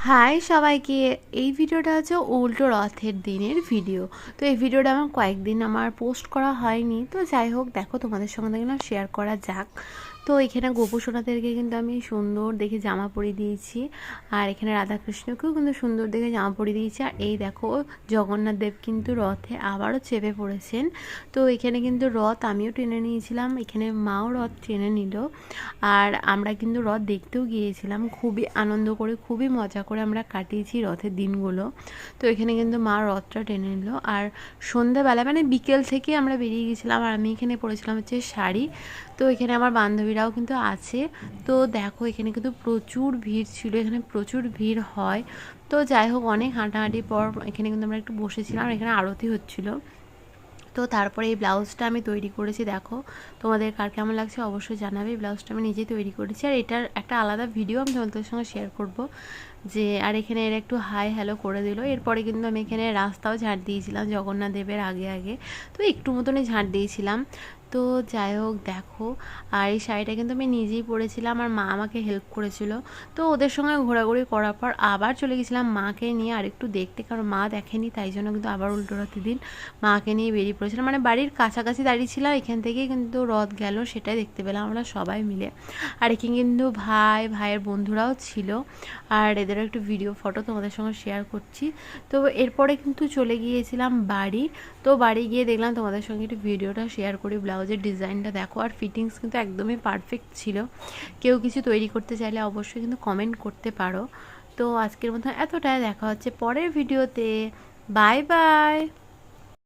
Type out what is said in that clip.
High সবাইকে। এই ভিডিওটা হচ্ছে উল্টো রথের দিনের ভিডিও। তো এই ভিডিওটা আমার কয়েকদিন পোস্ট করা হয়নি, তো যাই হোক দেখো তোমাদের সঙ্গে দেখলাম শেয়ার করা যাক। তো এখানে গোপু সোনাদেরকে কিন্তু আমি সুন্দর দেখে জামা পরিয়ে দিয়েছি, আর এখানে রাধাকৃষ্ণকেও কিন্তু সুন্দর দেখে জামা পরিয়ে দিয়েছি। আর এই দেখো জগন্নাথ দেব কিন্তু রথে আবারও চেপে পড়েছেন। তো এখানে কিন্তু রথ আমিও টেনে নিয়েছিলাম, এখানে মাও রথ টেনে নিল। আর আমরা কিন্তু রথ দেখতেও গিয়েছিলাম, খুবই আনন্দ করে খুবই মজা করে আমরা কাটিয়েছি রথের দিনগুলো। তো এখানে কিন্তু মা রথটা টেনে নিল। আর সন্ধ্যাবেলা বিকেল থেকে আমরা বেরিয়ে গেছিলাম, আর আমি এখানে পরেছিলাম হচ্ছে শাড়ি। তো এখানে আমার বান্ধবীরাও কিন্তু আছে। তো দেখো এখানে কিন্তু প্রচুর ভিড় ছিল, এখানে প্রচুর ভিড় হয়। তো যাই হোক অনেক হাঁটাহাঁটির পর এখানে কিন্তু আমরা একটু বসেছিলাম, আর এখানে আরতি হচ্ছিল। তো তারপরে এই ব্লাউজটা আমি তৈরি করেছি, দেখো তোমাদের কার কেমন লাগছে অবশ্যই জানাবে। এই ব্লাউজটা আমি নিজেই তৈরি করেছি, আর এটার একটা আলাদা ভিডিও আমি তোমাদের সঙ্গে শেয়ার করব। যে আর এখানে এর একটু হাই হ্যালো করে দিল। এরপরে কিন্তু আমি এখানে রাস্তাও ঝাড় দিয়েছিলাম জগন্নাথ দেবের আগে আগে, তো একটু মতনই ঝাড় দিয়েছিলাম। তো যাই হোক দেখো, আর এই শাড়িটা কিন্তু আমি নিজেই পরেছিলাম, আর মা আমাকে হেল্প করেছিল। তো ওদের সঙ্গে ঘোরাঘুরি করার পর আবার চলে গেছিলাম মাকে নিয়ে আর একটু দেখতে, কারণ মা দেখেনি, তাই জন্য কিন্তু আবার উল্টো রথের দিন মাকে নিয়ে বেরিয়ে পড়েছিলাম। বাড়ির কাছাকাছি দাঁড়িয়েছিলাম, এখান থেকেই কিন্তু রথ গেল, সেটাই দেখতে পেলাম আমরা সবাই মিলে। আর এখানে কিন্তু ভাইয়ের বন্ধুরাও ছিল, আর এদেরও একটু ভিডিও ফটো তোমাদের সঙ্গে শেয়ার করছি। তো এরপরে কিন্তু চলে গিয়েছিলাম বাড়ি। তো বাড়ি গিয়ে দেখলাম তোমাদের সঙ্গে একটু ভিডিওটা শেয়ার করি। ব্লাউজের ডিজাইনটা দেখো, আর ফিটিংস কিন্তু একদমই পারফেক্ট ছিল। কেউ কিছু তৈরি করতে চাইলে অবশ্যই কিন্তু কমেন্ট করতে পারো। তো আজকের মতো এতটাই, দেখা হচ্ছে পরের ভিডিওতে। Bye bye.